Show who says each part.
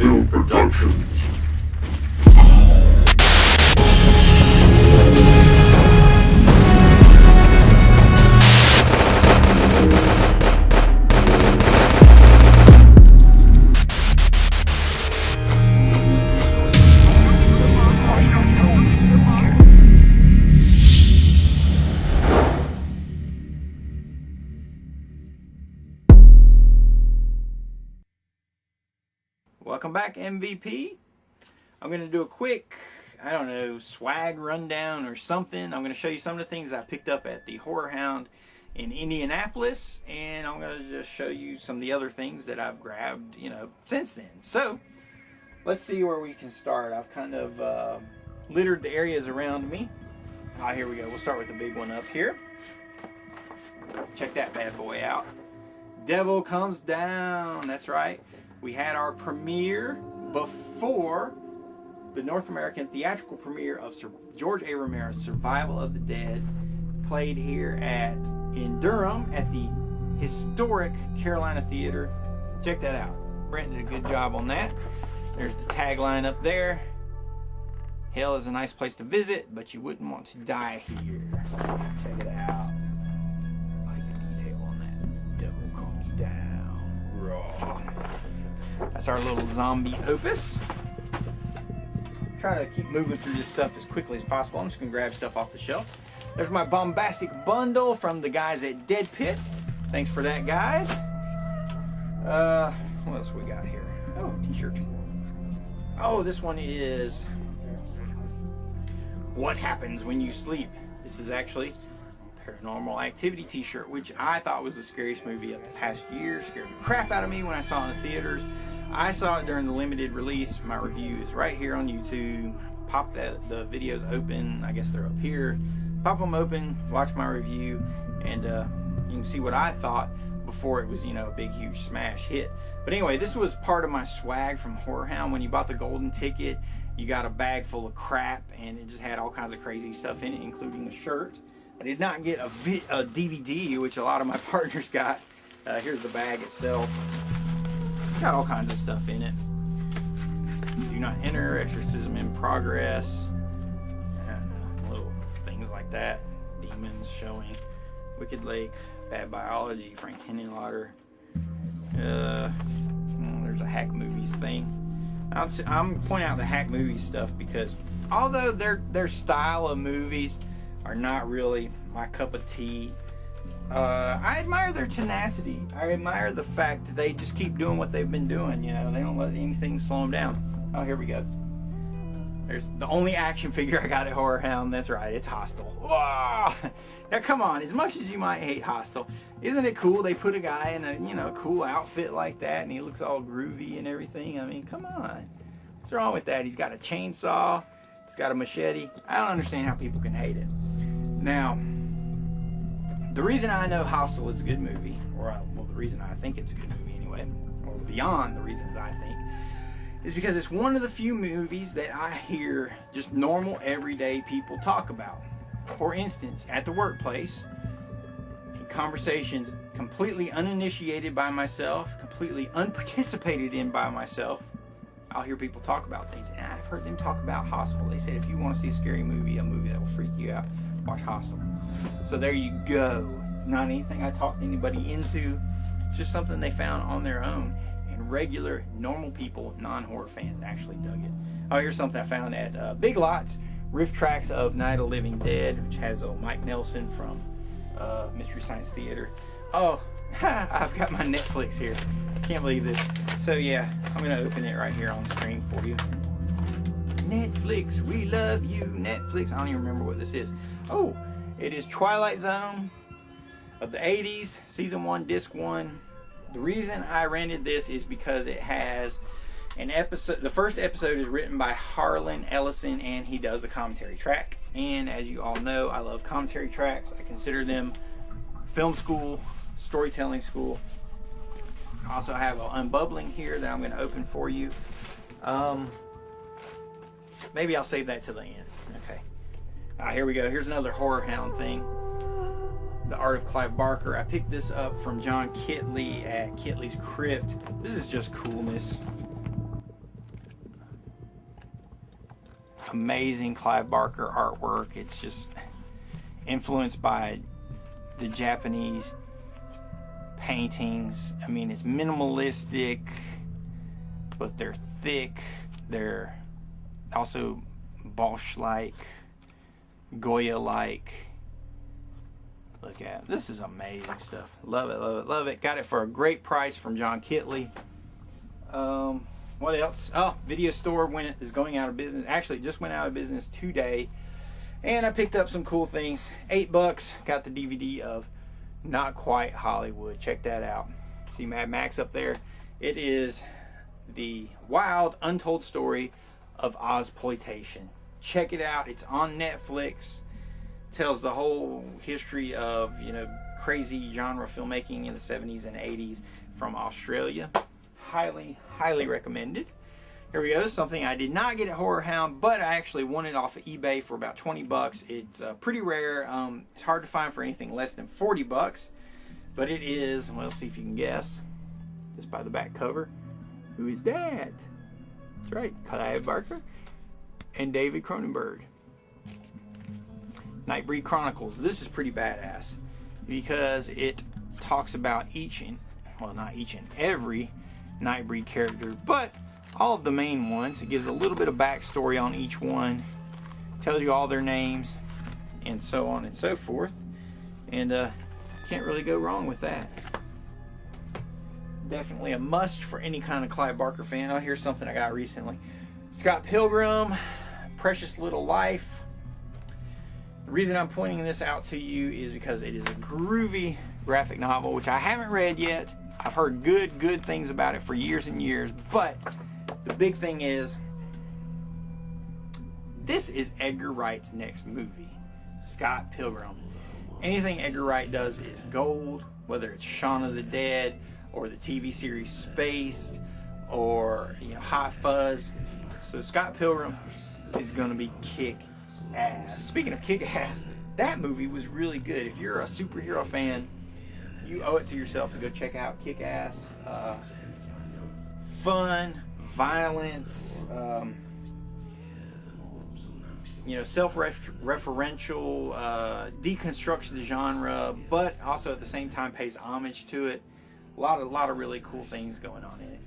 Speaker 1: Streebo Productions.
Speaker 2: Welcome back, MVP. I'm going to do a quick, I don't know, swag rundown or something. I'm going to show you some of the things I picked up at the Horrorhound in Indianapolis, and I'm going to just show you some of the other things that I've grabbed, since then. So, let's see where we can start. I've kind of littered the areas around me. Here we go. We'll start with the big one up here. Check that bad boy out. Devil Comes Down. That's right. We had our premiere before the North American theatrical premiere of George A. Romero's Survival of the Dead, played here in Durham at the historic Carolina Theater. Check that out. Brent did a good job on that. There's the tagline up there. Hell is a nice place to visit, but you wouldn't want to die here. Check it out. I like the detail on that. Devil Comes Down. Raw. That's our little zombie opus. Try to keep moving through this stuff as quickly as possible. I'm just going to grab stuff off the shelf. There's my bombastic bundle from the guys at Dead Pit. Thanks for that, guys. What else we got here? Oh, t-shirt. Oh, this one is What Happens When You Sleep. This is actually Paranormal Activity t-shirt, which I thought was the scariest movie of the past year. Scared the crap out of me when I saw it in the theaters. I saw it during the limited release. My review is right here on YouTube. Pop the videos open. I guess they're up here. Pop them open, watch my review, and you can see what I thought before it was, a big, huge smash hit. But anyway, this was part of my swag from Horrorhound. When you bought the golden ticket, you got a bag full of crap, and it just had all kinds of crazy stuff in it, including a shirt. I did not get a DVD, which a lot of my partners got. Here's the bag itself. Got all kinds of stuff in it. Do Not Enter, Exorcism in Progress, and little things like that. Demons Showing, Wicked Lake, Bad Biology, Frank Henenlotter. There's a Hack Movies thing. I'm pointing out the Hack Movies stuff because although their style of movies are not really my cup of tea, I admire their tenacity. I admire the fact that they just keep doing what they've been doing. They don't let anything slow them down. Oh, here we go. There's the only action figure I got at Horrorhound. That's right, it's Hostel. Oh! Now come on, as much as you might hate Hostel, isn't it cool they put a guy in a cool outfit like that and he looks all groovy and everything? I mean, come on. What's wrong with that? He's got a chainsaw. He's got a machete. I don't understand how people can hate it. Now, the reason I know Hostel is a good movie, the reason I think it's a good movie anyway, or beyond the reasons I think, is because it's one of the few movies that I hear just normal, everyday people talk about. For instance, at the workplace, in conversations completely uninitiated by myself, completely unparticipated in by myself, I'll hear people talk about things. And I've heard them talk about Hostel. They said, if you want to see a scary movie, a movie that will freak you out, watch Hostel. So there you go. It's not anything I talked anybody into. It's just something they found on their own. And regular, normal people, non-horror fans actually dug it. Oh, here's something I found at Big Lots. Riff Tracks of Night of the Living Dead, which has Mike Nelson from Mystery Science Theater. Oh, I've got my Netflix here. Can't believe this. So yeah, I'm going to open it right here on screen for you. Netflix, we love you, Netflix. I don't even remember what this is. Oh, it is Twilight Zone of the 80s, Season 1, Disc 1. The reason I rented this is because it has an episode. The first episode is written by Harlan Ellison, and he does a commentary track. And as you all know, I love commentary tracks. I consider them film school, storytelling school. I also have an unbubbling here that I'm going to open for you. Maybe I'll save that till the end. Okay. Here we go. Here's another Horrorhound thing. The Art of Clive Barker. I picked this up from John Kitley at Kitley's Crypt. This is just coolness. amazing Clive Barker artwork. It's just influenced by the Japanese paintings. I mean, it's minimalistic, but they're thick. They're also Bosch-like, Goya-like. Look at it. This is amazing stuff. Love it, love it, love it. Got it for a great price from John Kitley. What else? Oh, Video Store is going out of business. Actually, it just went out of business today. And I picked up some cool things. $8. Got the DVD of Not Quite Hollywood. Check that out. See Mad Max up there? It is the wild, untold story of Ozploitation. Check it out. It's on Netflix. Tells the whole history of, you know, crazy genre filmmaking in the 70s and 80s from Australia. Highly, highly recommended. Here we go. Something I did not get at Horrorhound, but I actually won it off of eBay for about 20 bucks. It's pretty rare. It's hard to find for anything less than 40 bucks. But it is, well, see if you can guess, just by the back cover. Who is that? That's right, Clive Barker and David Cronenberg. Nightbreed Chronicles. This is pretty badass because it talks about each and, well, not each and every Nightbreed character, but all of the main ones. It gives a little bit of backstory on each one, tells you all their names, and so on and so forth. And can't really go wrong with that. Definitely a must for any kind of Clive Barker fan. Oh, here's something I got recently. Scott Pilgrim, Precious Little Life. The reason I'm pointing this out to you is because it is a groovy graphic novel, which I haven't read yet. I've heard good things about it for years and years, but the big thing is, this is Edgar Wright's next movie, Scott Pilgrim. Anything Edgar Wright does is gold, whether it's Shaun of the Dead, or the TV series Spaced, or, you know, Hot Fuzz. So Scott Pilgrim is going to be kick-ass. Speaking of kick-ass, that movie was really good. If you're a superhero fan, you owe it to yourself to go check out Kick-Ass. Fun, violent, you know, self-referential, deconstructs the genre, but also at the same time pays homage to it. A lot of really cool things going on in it.